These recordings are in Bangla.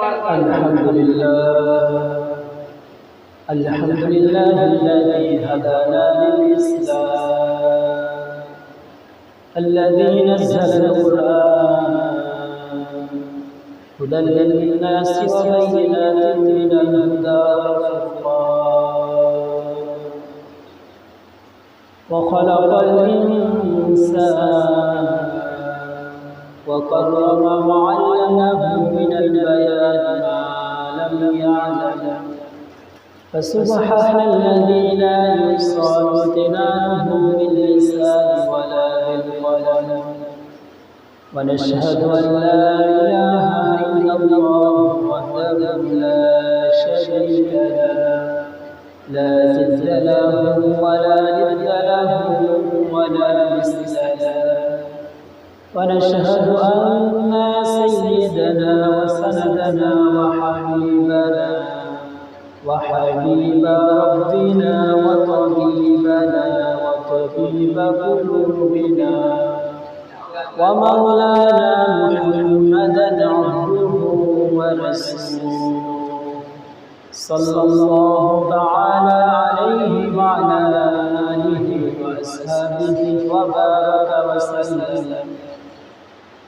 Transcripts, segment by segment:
الحمد لله الذي هدانا للإسلام الذي نزل القرآن هدى للناس وبينات من الهدى والفرقان وخلق الإنسان وكرم وعلمه من البيان ما لم يعلم فسبحان الذي لا يحصى امتنانه باللسان ولا بالقلم ونشهد أن لا إله إلا الله وحده لا شريك له لا ضد له ولا ند له ولا مثل له ونشهد أن سيدنا وسندنا وحبيب ربنا وطبيبنا وطبيب قلوبنا ومولانا محمدا عبده ورسوله صلى الله تعالى عليه وعلى آله وأصحابه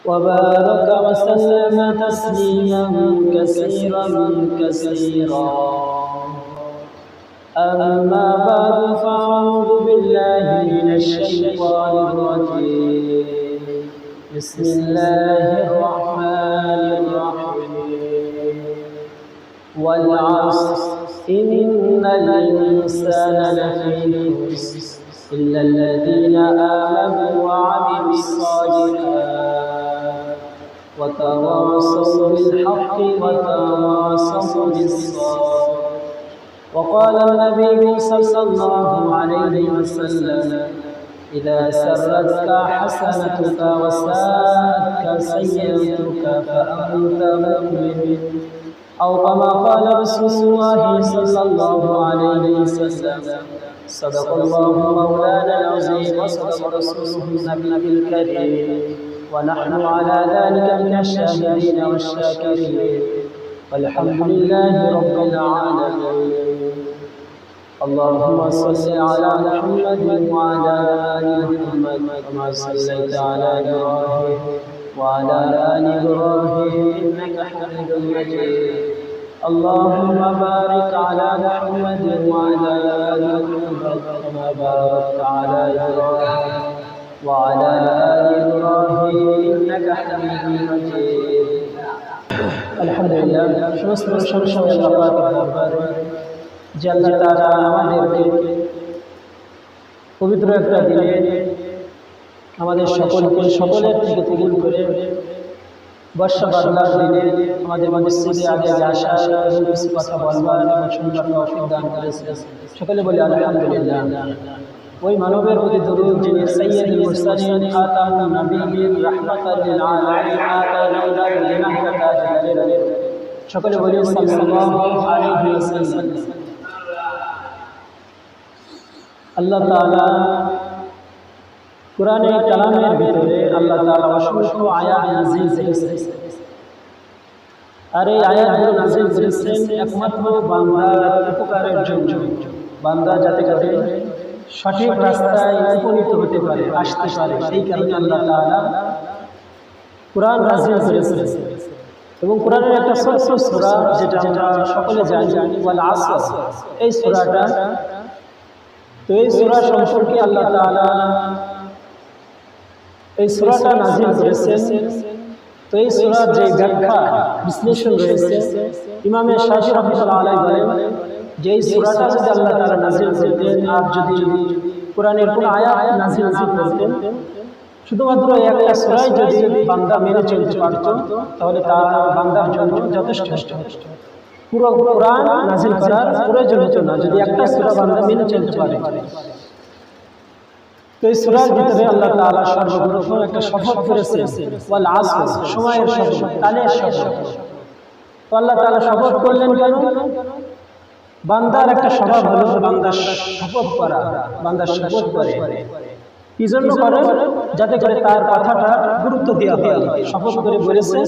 وبارك وسلم تسليما كثيرا أما بعد فأعوذ بالله من الشيطان الرجيم بسم الله الرحمن الرحيم والعصر إن الإنسان لفي خسر إلا الذين آمنوا وعملوا الصالحات وتواصوا بالحق وتواصوا بالصبر وقال النبي صلى الله عليه وسلم إذا سرتك حسنتك وساءتك سيئتك فأنت مؤمن أو كما قال رسول الله صلى الله عليه وسلم صدق الله مولانا العظيم وصدق رسوله النبي الكريم ونحن على ذلك من الشاهدين والشاكرين والحمد لله رب العالمين اللهم صل على محمد وعلى آل محمد كما صليت على إبراهيم وعلى آل إبراهيم إنك حميد مجيد اللهم بارك على محمد وعلى آل محمد كما باركت على إبراهيم وعلى آل إبراهيم إنك حميد مجيد الحمد لله সমস্ত প্রশংসা আল্লাহ পাকের দরবারে যে আল্লাহ তাআলা আমাদেরকে পবিত্র একটা দিনে আমাদের সকলের থেকে কবুল করে বর্ষা বাদলার দিনে আমাদের মসজিদে আগে আসা এবং কিছু কথা বলবার এবং শুনবার তৌফিক দান করেছেন সকলে বলি আলহামদুলিল্লাহ ওই মানবের প্রতি দরুদ যিনি সাইয়্যিদুল মুরসালিন খাতামুন নবিয়্যিন রাহমাতাল লিল আলামিন আতানা লিনাহা তাআলা সকলে বলি সাল্লাল্লাহু আলাইহি ওয়াসাল্লাম আল্লাহ তাআলা কুরআনে কালামের ভিতরে আল্লাহ তাআলা অসংখ্য আয়াত নাযিল করেছেন আর এই আয়াতগুলো নাযিল করেছেন একমাত্র বান্দার উপকারের জন্য বান্দা যাতে করে সঠিক রাস্তায় উপনীত হতে পারে আসতে পারে সেই কারণে আল্লাহ তাআলা কুরআন নাযিল করেছেন এবং কুরআনের একটা ছোট্ট সূরা যেটা আমরা সকলে জানি ওয়াল আসর এই সূরাটা তো এই সূরা সম্পর্কে আল্লাহ তাআলা এই সূরাটা নাযিল করেছেন তো এই সূরার যে ব্যাখ্যা বিশ্লেষণ রয়েছে ইমামে শাফিঈ রাহমাতুল্লাহ আলাইহি বলেন যে এই সূরাটা যদি আল্লাহ তাআলা নাযিল করতেন আর যদি কোরআনের কোন আয়াত নাযিল করতেন শুধুমাত্র একটা সূরাই যদি বান্দা মেনে চলতে পারত তাহলে তা বান্দার জন্য যথেষ্ট পুরো কোরআন নাযিল করার প্রয়োজন হতো না যদি একটা সূরা বান্দা মেনে চলতে পারে তো এই সূরার ভিতরে আল্লাহ তাআলা সর্বপ্রথম একটা শপথ করেছেন ওয়াল আসর সময়ের শপথ কালের শপথ তো আল্লাহ তাআলা শপথ করলেন কেন বান্দার একটা স্বভাব হলো বান্দার শপথ করা বান্দার শপথ করে কি জন্য করে? যাতে করে তার কথাটা গুরুত্ব দেওয়া হয়। শপথ করে বলেছে,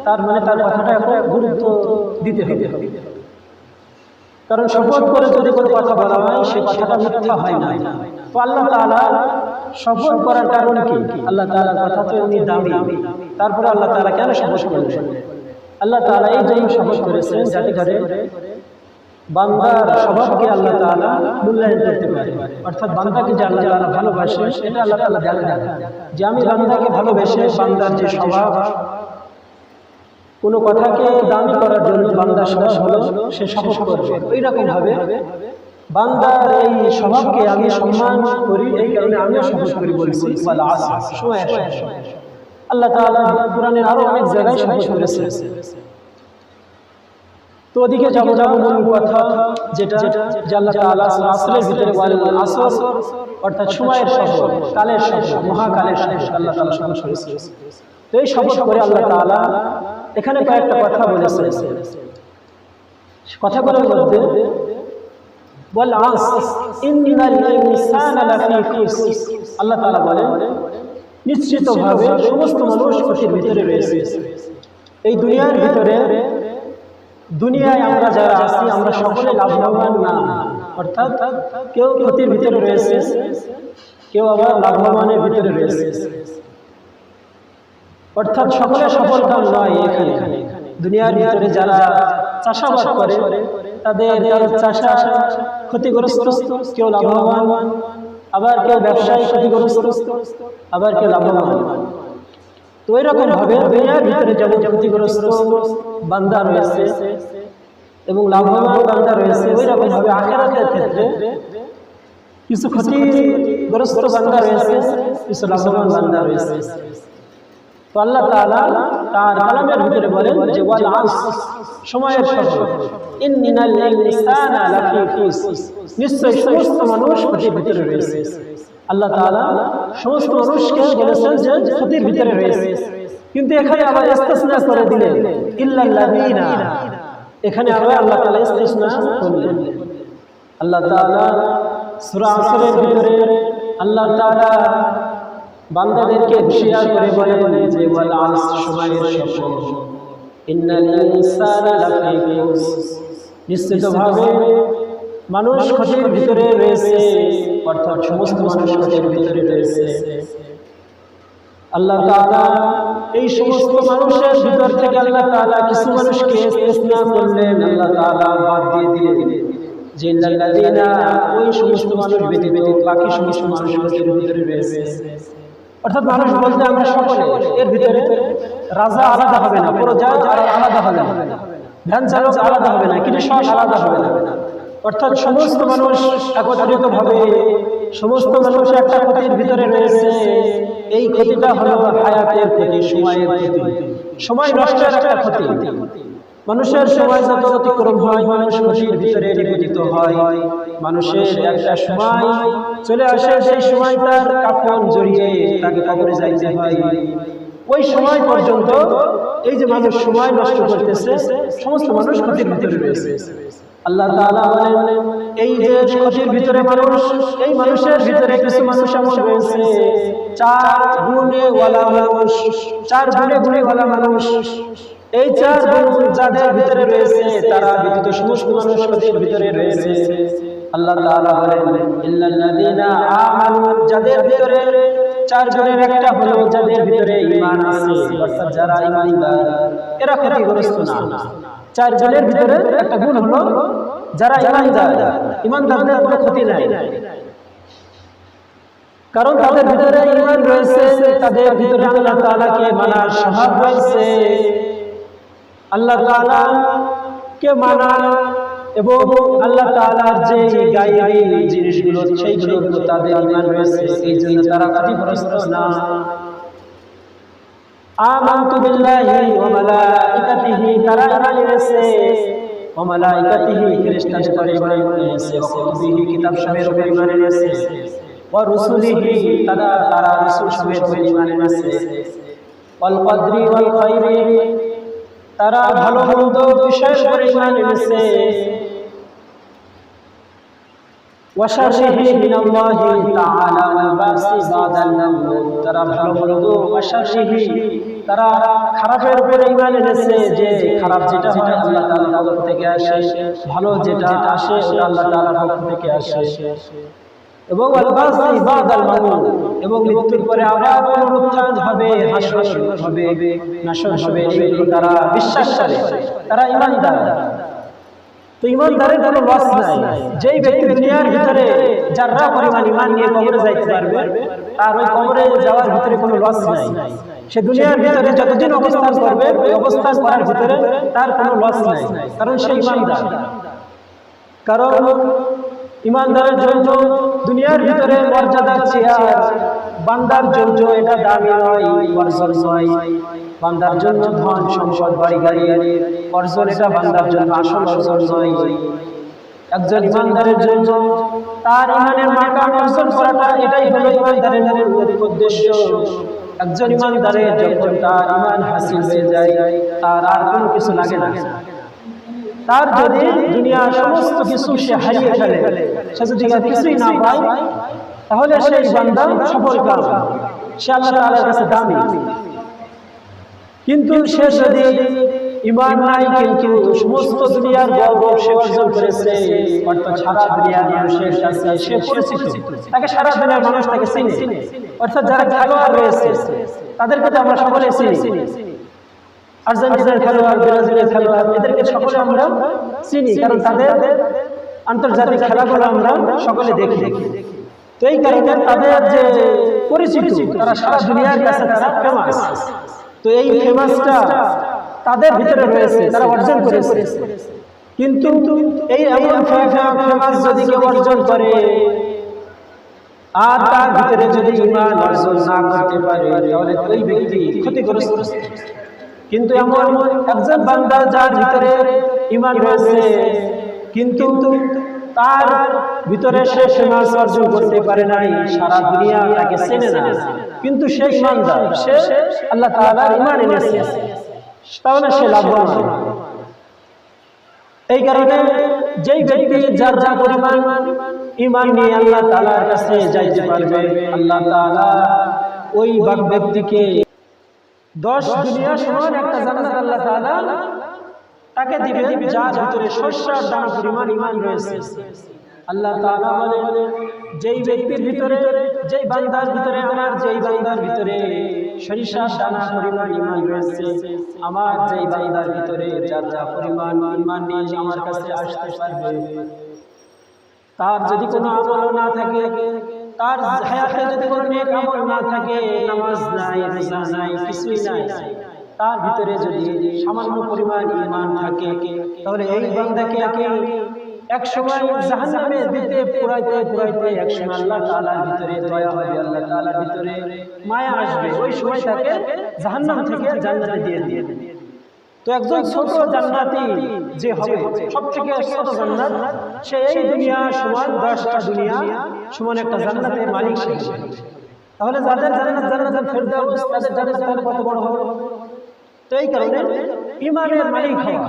তার মানে তার কথাটা এখন গুরুত্ব দিতে হবে। কারণ শপথ করে যদি কোনো কথা বলা হয়, সেই কথাটা মিথ্যা হয় না। তো আল্লাহ তাআলা শপথ করার কারণ কি? আল্লাহ তাআলার কথা তো উনি দামি, তারপরে আল্লাহ তাআলা কেন শপথ করলেন? আল্লাহ তাআলা এই জন্য শপথ করেছেন যাতে করে বান্দার স্বভাবকে আল্লাহ তাআলা মূল্যায়ন করতে পারে। অর্থাৎ বান্দাকে যে আল্লাহ তাআলা ভালোবাসে, সেটা আল্লাহ তাআলা জানেন যে আমি বান্দাকে ভালোবেসে বান্দার যে স্বভাব, কোনো কথাকে দামি করার জন্য বান্দার স্বভাব হলো সে শপথ করবে। ওইরকম ভাবে বান্দার এই স্বভাবকে আমি সম্মান করি, এই কারণে আমিও শপথ করি বলছি ওয়াল আসর, সময় আসে। আল্লাহ তাআলা কুরআনের আরো অনেক জায়গায় শপথ করেছেন। তো ওদিকে যাব মূল কথা, যেটা যে আল্লাহ তাআলা আসরের ভিতরে বলেন আসর, অর্থাৎ সময়ের শপথ, কালের শপথ, মহাকালের শপথ আল্লাহ তাআলা শপথ করেছেন। তো এই শপথ করে আল্লাহ তাআলা এখানে কয়েকটা কথা বলেছেন। কথাগুলোর মধ্যে ওয়াল আসর ইন্নাল ইনসানা লাফি খুসর, আল্লাহ তাআলা বলেন নিশ্চিতভাবে সমস্ত মানুষ ক্ষতির ভিতরে রয়েছে। এই দুনিয়ার ভিতরে, দুনিয়ায় আমরা যারা আছি আমরা সকলে লাভবান না, অর্থাৎ কেউ ক্ষতির ভিতরে রয়েছে, কেউ আবার লাভবানের ভিতরে রয়েছে। অর্থাৎ সকলে সফলকাম নয়। এখানে দুনিয়ার ভিতরে যারা চাষাবাদ করে তাদের চাষা ক্ষতিগ্রস্ত, কেউ লাভবান, আবার কেউ ব্যবসায়ী ক্ষতিগ্রস্ত, আবার কেউ লাভবান। তো এরকম ভাবে দুনিয়ার ভিতরে যেমন ক্ষতিগ্রস্ত বান্দা রয়েছে এবং লাভবান বান্দা রয়েছে, ওই রকম ভাবে আখিরাতের ক্ষেত্রে কিছু ক্ষতিগ্রস্ত বান্দা রয়েছে, কিছু লাভবান বান্দা রয়েছে। তো আল্লাহ তাআলা তার কালামের ভিতরে বলেন যে ওয়াল আসর, সময়ের শপথ, ইন্নাল ইনসানা লাফি খুসর, নিশ্চয় সমস্ত মানুষ ক্ষতির ভিতরে রয়েছে। আল্লাহ তাআলা সমস্ত মানুষকে বলেছেন যে ক্ষতির ভিতরে রয়েছে, কিন্তু এখানে আবার ইস্তিসনা করে দিলেন ইল্লাল্লাযিনা, এখানে আবার আল্লাহ তাআলা ইস্তিসনা করলেন। আল্লাহ তাআলা সূরা আসরের ভিতরে আল্লাহ তাআলা বান্দাদেরকে হুঁশিয়ার করে বলেন যে ওয়াল আসর, সময়ের শপথ, ইন্নাল ইনসানা লাফি খুসর, নিশ্চিতভাবে মানুষ ক্ষতির ভিতরে রয়েছে, অর্থাৎ সমস্ত মানুষ ক্ষতির ভিতরে রয়েছে। আল্লাহ তাআলা এই সমস্ত মানুষের ভিতর থেকে আল্লাহ তাআলা কিছু মানুষকে ইস্তিসনা করলেন, আল্লাহ তাআলা বাদ দিয়ে দিলেন যে ইল্লাল্লাযিনা, ওই সমস্ত মানুষ ব্যতীত বাকি সমস্ত মানুষ ক্ষতির ভিতরে রয়েছে। অর্থাৎ মানুষ বলতে আমরা সকলে, এর ভিতরে রাজা আলাদা হবে না, প্রজা আলাদা হবে না, ধ্যান চালক আলাদা হবে না, কৃষক আলাদা হবে না। অর্থাৎ সমস্ত মানুষ একত্রিত ভাবে সমস্ত মানুষ একটা ক্ষতির ভিতরে রয়েছে। এই ক্ষতিটা হলো হায়াতের ক্ষতি, সময়ের ক্ষতি, সময় নষ্টের একটা ক্ষতি। মানুষের সময় যত অতিক্রম হয় মানুষ ক্ষতির ভিতরে নিপতিত হয়। মানুষের একটা সময় চলে আসে, সেই সময় তার কাফন জড়িয়ে তাকে কবরে যাইতে হয়। ওই সময় পর্যন্ত এই যে মানুষ সময় নষ্ট করতেছে, সমস্ত মানুষ ক্ষতির ভিতরে রয়েছে। আল্লাহ তাআলা বলেন এই যে ক্ষতির ভিতরে মানুষ, এই মানুষের ভিতরে কিছু মানুষ এমন রয়েছে চার গুণে ওয়ালা মানুষ, চার গুণে ওয়ালা মানুষ। এই চার গুণ যাদের ভিতরে রয়েছে তারা ব্যতীত সমস্ত মানুষ ক্ষতির ভিতরে রয়েছে। আল্লাহ তাআলা বলেন ইল্লাল্লাযিনা আমানু, যাদের ভিতরে চার গুণের একটা হলো যাদের ভিতরে ঈমান আছে, অর্থাৎ যারা ঈমানদার, এরা ক্ষতিগ্রস্ত না। চার গুণের ভিতরে একটা গুণ হলো যারা ঈমানদার, ঈমানদারদের কোনো ক্ষতি নাই, কারণ তাদের ভিতরে ঈমান রয়েছে, তাদের ভিতরে আল্লাহ তাআলাকে মানার স্বভাব রয়েছে। আল্লাহ তাআলা কে মানা এবং আল্লাহ তাআলার যে গায়েবী জিনিসগুলো সেইগুলোর উপর তাদের ঈমান রয়েছে, এই জন্য তারা ক্ষতিগ্রস্ত না। আমানতু বিল্লাহি ওয়া মালাইকাতিহি, তারা ঈমান এনেছে, ওয়া মালাইকাতিহি, ফেরেশতাদের উপর ঈমান এনেছে, ওয়া কুতুবিহি, কিতাব সমূহের উপর ঈমান এনেছে, ওয়া রুসুলিহি, তারা রাসূল সমূহের উপর ঈমান এনেছে, ওয়াল কদরি ওয়াল খায়রি, তারা ভালো মন্দ বিষয়ের উপর ঈমান এনেছে। ওয়াশাররিহি মিনাল্লাহি তাআলা ওয়াল বাসি বাদাল মাউত। তারা ভালো মন্দ ওয়াশাররিহি, তারা খারাপের উপরে ঈমান এনেছে, যে খারাপ যেটা হয় আল্লাহ তাআলার পক্ষ থেকে আসে, ভালো যেটা আসে ওটা আল্লাহ তাআলার পক্ষ থেকে আসে। এবং ওয়াল বাসি বাদাল মাউত, এবং মৃত্যুর পরে আবার পুনরুত্থান হবে, হাসর হবে, নাশর হবে, এগুলো তারা বিশ্বাস করে, তারা ঈমানদার। তো ঈমানদারের কোনো লস নাই। যেই ব্যক্তি দুনিয়ার ভিতরে যারা পরিমাণ ঈমান নিয়ে কবরে যাইতে পারবে, আর ওই কবরে যাওয়ার ভিতরে কোনো লস নাই। সে দুনিয়ার ভিতরে যতদিন অবস্থান করবে, ওই অবস্থান করার ভিতরে তার কোনো লস নাই, কারণ সে ঈমানদার। কারণ ঈমানদারের জন্য দুনিয়ার ভিতরে মর্যাদার চেয়ার, বান্দার জন্য এটা দামি নয়, অর্জন নয়। বান্দার জন্য ধন সম্পদ বাড়ি গাড়ি অর্জন, এটা বান্দার জন্য আসল অর্জন নয়। একজন ঈমানদারের জন্য তার ঈমানের মাকাম অর্জন করাটা, এটাই হলো ঈমানদারের উদ্দেশ্য। একজন ঈমানদারের যখন তার ঈমান হাসিল হয়ে যায়, তার আর কোনো কিছু লাগে না। তার যদি দুনিয়ার সমস্ত কিছু সে হারিয়ে ফেলে, সে যদি কিছুই না পায়, তাহলে সেই বান্দা সফল কাম, সে আল্লাহ তাআলার কাছে দামি। কিন্তু সে যদি ঈমান নাই, কিন্তু সমস্ত দুনিয়ার গৌরব সে অর্জন করেছে, অর্থাৎ সারা দুনিয়ার মানুষের কাছে সে পরিচিত, তাকে সারা দুনিয়ার মানুষ তাকে চিনে। অর্থাৎ যারা খেলোয়াড় রয়েছে তাদেরকে তো আমরা সকলে চিনি, আর্জেন্টিনার খেলোয়াড়, ব্রাজিলের খেলোয়াড়, এদেরকে সকলে আমরা চিনি, কারণ তাদের আন্তর্জাতিক খেলাগুলো আমরা সকলে দেখি। তো এই কারণে তাদের যে পরিচিত, তারা সারা দুনিয়ার কাছে তারা ফেমাস। তো এই ফেমাসটা তাদের ভিতরে রয়েছে, তারা অর্জন করেছে। কিন্তু এই এমন ফেমাস যদি কেউ অর্জন করে, আর তার ভিতরে যদি ঈমান অর্জন না করতে পারে, তাহলে ওই ব্যক্তি ক্ষতিগ্রস্ত। কিন্তু এমন একজন বান্দা যার ভিতরে ঈমান রয়েছে, কিন্তু তার ভিতরে সে ফেমাস অর্জন করতে পারে নাই, সারা দুনিয়া তাকে চেনে না, কিন্তু সে ঈমানদার, সে আল্লাহ তাআলার ঈমান এনেছে, তাহলে সে লাভবান। এই কারণে যেই ব্যক্তি যার যা পরিমাণ ঈমান নিয়ে আল্লাহ তাআলার কাছে যাইতে পারবে, আল্লাহ তাআলা ওই ব্যক্তিকে 10 দুনিয়া সমান একটা জান্নাত আল্লাহ তাআলা তাকে দিবেন, যার ভিতরে সরিষার দানা পরিমাণ ঈমান রয়েছে। আল্লাহ তাআলা বলেন, যেই ব্যক্তির ভিতরে, যেই বান্দার ভিতরে, আমার যেই বান্দার ভিতরে সরিষার দানা পরিমাণ ঈমান রয়েছে, আমার যেই বান্দার ভিতরে যার যা পরিমাণ ঈমান নিয়ে আমার কাছে আসতে পারবে, তার যদি কোনো আমল না থাকে, তার হায়াতে যদি কোনো নেক আমল না থাকে, নামাজ নাই, রোজা নাই, কিছুই নাই, তার ভিতরে যদি সামান্য পরিমাণ ঈমান থাকে, তাহলে এই বান্দাকে এক সময় জাহান্নামে দিতে পুরাইতে এক সময় আল্লাহ তাআলার ভিতরে দয়া হবে, আল্লাহ তাআলার ভিতরে মায়া আসবে, ওই সময় তাকে জাহান্নাম থেকে জান্নাতে দিয়ে দিবে। তো একজন ছোট জান্নাতি যে হবে, সবথেকে ছোট জান্নাত, সে এই দুনিয়া সমান 10টা দুনিয়া সমান একটা জান্নাতের মালিক সে। তাহলে যাদের জান্নাতুল ফেরদাউস, তাদের জান্নাত কত বড় হবে। তো এই কারণে ঈমানের মালিক হওয়া,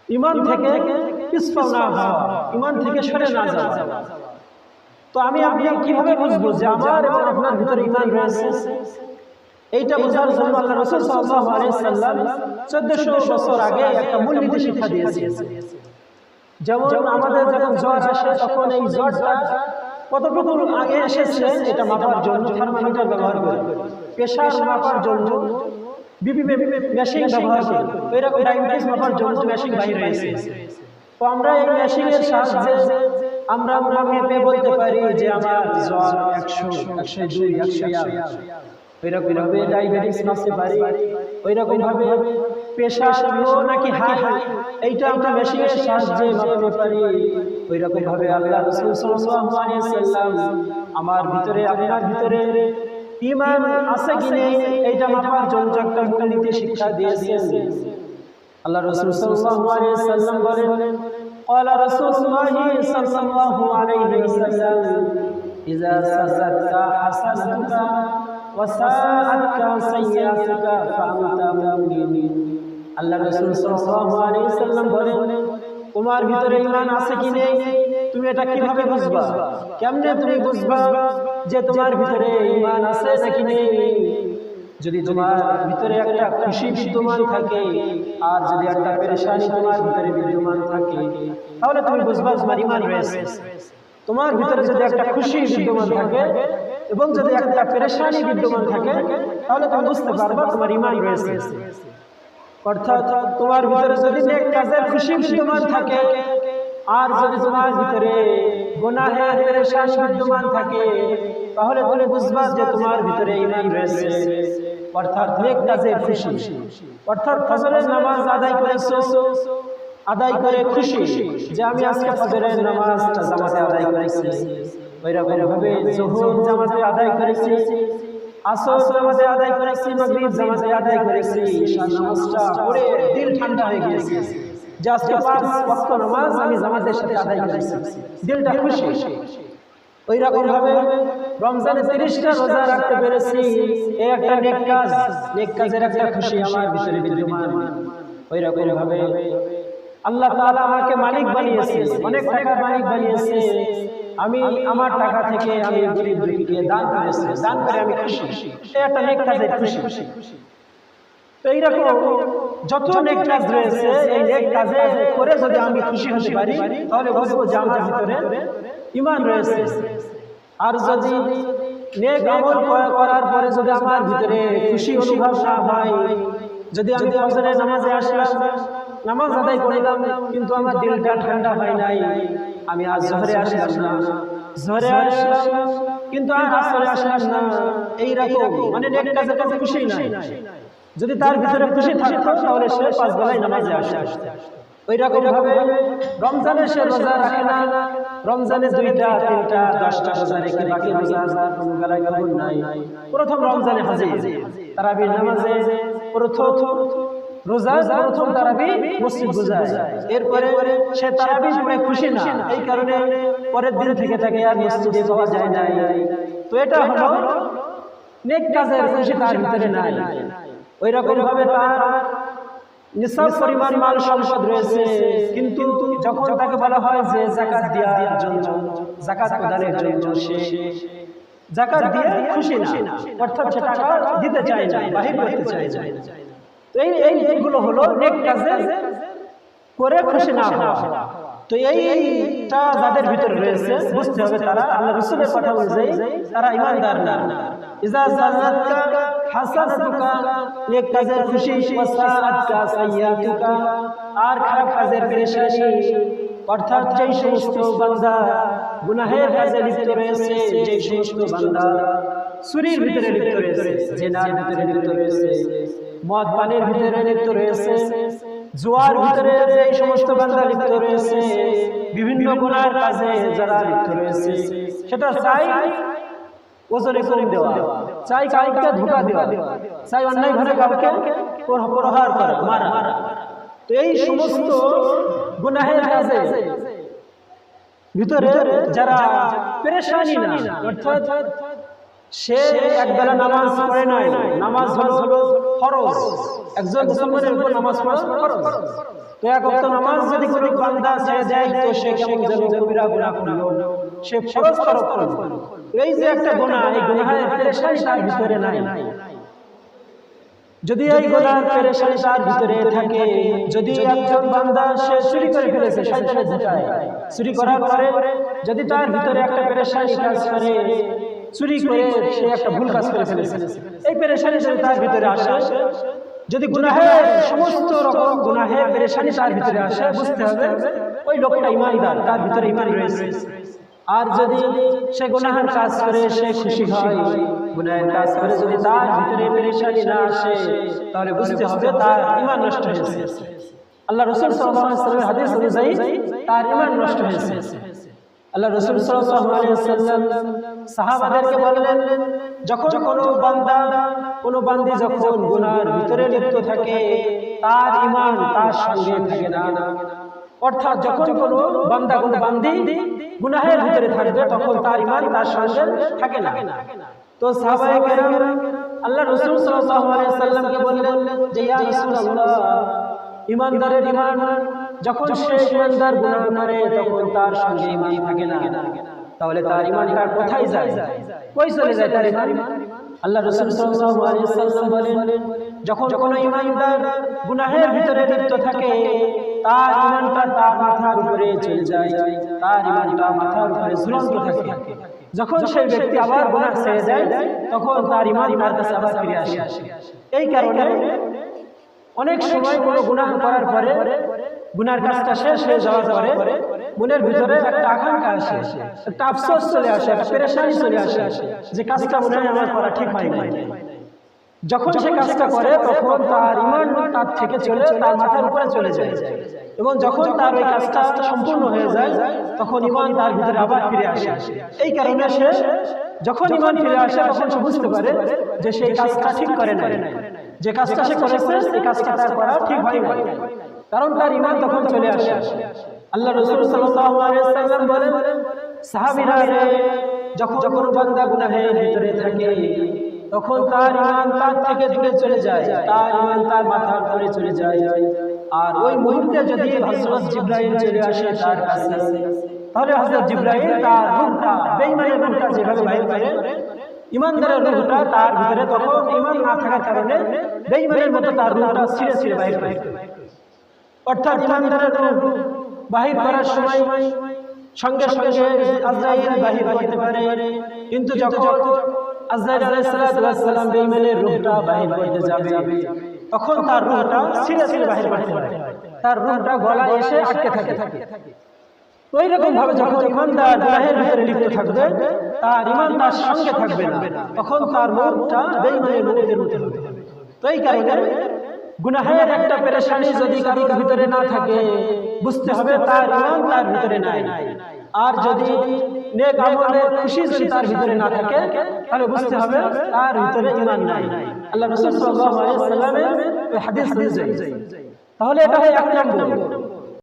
ঈমান থেকে পিছপা না হওয়া, ঈমান থেকে সরে না যাওয়া। তো আপনি কিভাবে বুঝবো যে আমার এবং আপনার ভিতরে ঈমান রয়েছে? এইটা বোঝার জন্য আল্লাহ রাসূল সাল্লাল্লাহু আলাইহি সাল্লাম 1400 বছর আগে একটা মূলনীতি শিক্ষা দিয়েছেন। যেমন আমাদের যখন জ্বর আসে, তখন এই জ্বরটা কতটুকু আগে এসেছে এটা মাপার জন্য থার্মোমিটার ব্যবহার করি, প্রেসার মাপার জন্য বিপি মেশিন ব্যবহার করি, এরকম ডায়াবেটিস মাপার জন্য মেশিন বাইরে হয়েছে। তো আমরা এই মেশিনের সাহায্যে আমরা মেপে বলতে পারি যে আমার জ্বর 100, 102, 101, ওইরকম ভাবে ডায়াবেটিস মাপতে পারি, ওইরকম ভাবে প্রেসার লো নাকি হাই, এইটা আমরা মেশিনের সাহায্যে মাপতে পারি। ওইরকম ভাবে আল্লাহ রাসূল সাল্লাল্লাহু আলাইহি সাল্লাম আমার ভিতরে, আপনার ভিতরে ঈমান আছে কি নেই এইটা মাপার জন্য একটা মূলনীতি শিক্ষা দিয়েছেন। আল্লাহ রাসূল সাল্লাল্লাহু আলাইহি সাল্লাম বলেন, قال رسول الله صلى الله عليه وسلم إذا سألت حسنتك وساءتك سيئتك فأنت مؤمن। আল্লাহ রাসূল সাল্লাল্লাহু আলাইহি সাল্লাম বলেন, তোমার ভিতরে ঈমান আছে কি নেই তুমি এটা কিভাবে বুঝবা? কেমনে তুমি বুঝবা যে তোমার ভিতরে ঈমান আছে নাকি নেই? যদি তোমার ভিতরে একটা খুশি বিদ্যমান থাকে আর যদি একটা পেরেশানি তোমার ভিতরে বিদ্যমান থাকে, তাহলে তুমি বুঝবা তোমার ঈমান রয়েছে। তোমার ভিতরে যদি একটা খুশি বিদ্যমান থাকে এবং যদি একটা পেরেশানি বিদ্যমান থাকে, তাহলে তুমি বুঝতে পারবা তোমার ঈমান রয়েছে। অর্থাৎ তোমার ভিতরে যদি নেক কাজের খুশি বিদ্যমান থাকে আর যদি তোমার ভিতরে গুনাহের পেরেশানি বিদ্যমান থাকে, তাহলে তুমি বুঝবা যে তোমার ভিতরে ঈমান রয়েছে। অর্থাৎ নেক কাজের খুশি, অর্থাৎ ফজরের নামাজ আদায় করেছো, আদায় করে খুশি যে আমি আজকে ফজরের নামাজটা জামাতে আদায় করেছি, ওইরকম ভাবে যোহর জামাতে আদায় করেছি, আসর জামাতে আদায় করেছি, মাগরিব জামাতে আদায় করেছি, ঈশা নামাজটা পড়ে দিল ঠান্ডা হয়ে গিয়েছে যে আজকে 5 ওয়াক্ত নামাজ আমি জামাতের সাথে আদায় করেছি, দিলটা খুশি। ওইরকম ভাবে রমজানে 30টা রোজা রাখতে পেরেছি, এই একটা নেক কাজ, নেক কাজের একটা খুশি আমার ভিতরে বিদ্যমান। ওইরকম ভাবে আল্লাহ তাআলা আমাকে মালিক বানিয়েছে, অনেক টাকার মালিক বানিয়েছে, আমি আমার টাকা থেকে আমি গরিব দুঃখীকে দান করেছি, দান করে আমি খুশি, এই একটা নেক কাজের খুশি। তো এইরকম যত নেক কাজ রয়েছে, এই নেক কাজে করে যদি আমি খুশি হতে পারি, তাহলে বুঝবো যে আমার ভিতরে ঈমান রয়েছে। আর যদি নেক আমল করার পরে যদি আমার ভিতরে খুশি অনুভব না হয়, যদি আমি ফজরের নামাজে আসলাম, নামাজ আদায় করলাম, কিন্তু আমার দিলটা ঠান্ডা হয় নাই, আমি আজ জোহরে আসলাম না, জোহরে আসলাম কিন্তু আর আসরে আসলাম না, এইরকম মানে নেক কাজের কাছে খুশি নাই। যদি তার ভিতরে খুশি থাকতো তাহলে সে 5 বেলায় নামাজে আসে। ওইরকম ভাবে রমজানে সে রোজা রাখে না, রমজানে 2টা 3টা 10টা রোজা রেখে বাকি রোজা কোনো বেলায় কবুল নাই। প্রথম রমজানে হাজির তারাবির নামাজে প্রথম রোজা প্রথম তারাবি মসজিদ বুঝায়, এরপরে সে তারাবি পড়ে খুশি না, এই কারণে পরের দিন থেকে তাকে আর মসজিদে যাওয়া যায় না। তো এটা হলো নেক কাজের খুশি তার ভিতরে নাই। ওইরকম ভাবে তার নিসাব পরিমাণ মাল সম্পদ রয়েছে, কিন্তু যখন তাকে বলা হয় যে যাকাত দেওয়ার জন্য, যাকাত প্রদানের জন্য, সে যাকাত দিয়ে খুশি না, অর্থাৎ সে টাকা দিতে চায় না, বাহির করতে চায় না। তো এইগুলো হলো নেক কাজে করে খুশি না হওয়া। তো এইটা যাদের ভিতরে রয়েছে বুঝতে হবে তারা আল্লাহ রাসূলের কথা অনুযায়ী তারা ঈমানদার না। ইজা সাল্লাতকা হাসানাতুকা, নেক কাজের খুশি, ওয়াসাআতকা সাইয়্যাতুকা, আর খারাপ কাজের পেরেশানি, অর্থাৎ যেই সমস্ত বান্দা গুনাহের কাজে লিপ্ত রয়েছে, যেই সমস্ত বান্দা চুরির ভিতরে লিপ্ত রয়েছে, জিনার ভিতরে লিপ্ত রয়েছে, মদ পানের ভিতরে লিপ্ত রয়েছে, জুয়ার ভিতরে যে সমস্ত বান্দা লিপ্ত রয়েছে, বিভিন্ন গুনাহের কাজে যারা লিপ্ত রয়েছে, সেটা চাই ওজনে কম দেওয়া, চাই কাউকে ধোঁকা দেওয়া, চাই অন্যায় ভাবে কাউকে প্রহার করা, মারা। তো এই সমস্ত গুনাহের কাজে ভিতরে যারা পেরেশানি না, অর্থাৎ সে একবেলা নামাজ পড়ে নাই, নামাজ হলো ফরজ, একজন মুসলমানের উপর নামাজ পড়া ফরজ। তো এক ওয়াক্ত নামাজ যদি কোনো বান্দা ছেড়ে দেয়, তো সে কেমন যেন কবিরা গুনাহ করলো, সে ফরজ তরক করলো। এই যে একটা গুনাহ, এই গুনাহের পেরেশানি তার ভিতরে নাই। যদি এই গুনাহের পেরেশানি তার ভিতরে থাকে, যদি একজন বান্দা সে চুরি করে ফেলেছে, শয়তানের ধোঁকায় চুরি করার পরে যদি তার ভিতরে একটা পেরেশানি কাজ করে, চুরি করে সে একটা ভুল কাজ করে ফেলেছে, এই পেরেশানি যদি তার ভিতরে আসে, যদি গুনাহের সমস্ত রকম গুনাহের পেরেশানি তার ভিতরে আসে, বুঝতে হবে ওই লোকটা ঈমানদার, তার ভিতরে ঈমান রয়েছে। আর যদি সে গুনাহের কাজ করে সে খুশি হয়, গুনাহের কাজ করে যদি তার ভিতরে পেরেশানি না আসে, তাহলে বুঝতে হবে তার ঈমান নষ্ট হয়েছে। আল্লাহ রাসূল সাল্লাল্লাহু আলাইহি ওয়াসাল্লামের হাদিস অনুযায়ী তার ঈমান নষ্ট হয়েছে। আল্লাহ রাসূল সাল্লাল্লাহু আলাইহি ওয়াসাল্লাম সাহাবাদেরকে বললেন, যখন কোনো বান্দি যখন গুনাহের ভিতরে লিপ্ত থাকে, তার ঈমান তার সঙ্গে থাকে না। অর্থাৎ যখন কোনো বান্দি গুনাহের ভিতরে থাকবে, তখন তার ঈমান তার সঙ্গে থাকে না। তো সাহাবায়ে কেরাম আল্লাহ রাসূল সাল্লাল্লাহু আলাইহি ওয়াসাল্লামকে বললেন যে ইয়া রাসূলুল্লাহ, ঈমানদারের ঈমান যখন সে ইমানদার গুনাহ করে তখন তার সঙ্গে ঈমান থাকে না, তাহলে তার ঈমানটা কোথায় যায়, কই চলে যায় তার ঈমান? আল্লাহ রাসূল সাল্লাল্লাহু আলাইহি ওয়াসাল্লাম বলেন, যখন কোনো ঈমানদার গুনাহের ভিতরে লিপ্ত থাকে তার ঈমানটা তার মাথার উপরে চলে যায়, তার ঈমানটা মাথার উপরে ঝুলন্ত থাকে। যখন সেই ব্যক্তি আবার গুনাহ ছেড়ে যায় তখন তার ঈমান তার কাছে আবার ফিরে আসে। এই কারণে অনেক সময় কোনো গুনাহ করার পরে গুনার কাজটা শেষ হয়ে যাওয়ার পরে মনের ভিতরে একটা আকাঙ্ক্ষা আসে, একটা আফসোস চলে আসে, একটা পেরেশানি চলে আসে যে কাজটা মনে হয় আমার করা ঠিক হয় নাই। যখন সে কাজটা করে তখন তার ঈমান তার থেকে তার মাথার উপরে চলে যায়, এবং যখন তার ওই কাজটা সম্পূর্ণ হয়ে যায় তখন ঈমান তার ভিতরে আবার ফিরে আসে। এই কারণে সে যখন ঈমান ফিরে আসে তখন সে বুঝতে পারে যে সেই কাজটা ঠিক করে নাই, যে কাজটা সে করেছে সেই কাজটা তার করা ঠিক হয় নাই, কারণ তার ঈমান তখন চলে আসে। আল্লাহ রাসূল সাল্লাল্লাহু আলাইহি ওয়াসাল্লাম বলেন, সাহাবীরা যখন কোনো বান্দা গুনাহের ভিতরে থাকে তখন তার ঈমান তার থেকে দূরে চলে যায়, তার ঈমান তার মাথার উপরে চলে যায়। আর ওই মুহূর্তে যদি হযরত জিবরাইল চলে আসে তার কাছে, তাহলে হযরত জিবরাইল তার রূহটা, বেঈমানের রূহটা যেভাবে বাইর করে, ঈমানদারের রূহটা তার ভিতরে তখন ঈমান না থাকার কারণে বেঈমানের মতো তার রূহটা ছিঁড়ে ছিঁড়ে বাইর করে। অর্থাৎ ঈমানদারের রূহ বাহির করার সময় সঙ্গে সঙ্গে আজরাইল বাহির করতে পারে, কিন্তু যখন আজরাইল আলাইহিস সালাম বেঈমানের রূহটা বাহির করতে যাবে তখন তার রূহটা ছিঁড়ে ছিঁড়ে বাহির করতে পারে, তার রূহটা গলায় এসে আটকে থাকে। ওই রকম ভাবে যখন ঈমানদার গুনাহের ভিতরে লিপ্ত থাকবে তার ঈমান তার সঙ্গে থাকবে না, তখন তার মনটা বেঈমানের মনের মতো হবে। তো এই কারণে গুনাহের একটা পেরেশানি যদি কারোর ভিতরে না থাকে বুঝতে হবে তার ঈমান তার ভিতরে নাই। আর যদি নেক আমলের খুশি যদি তার ভিতরে না থাকে তাহলে বুঝতে হবে তার ভিতরে ঈমান নাই। আল্লাহ রাসূল সাল্লাল্লাহু আলাইহি ওয়াসাল্লামের এই হাদিস অনুযায়ী, তাহলে এটা হয় এক নম্বর।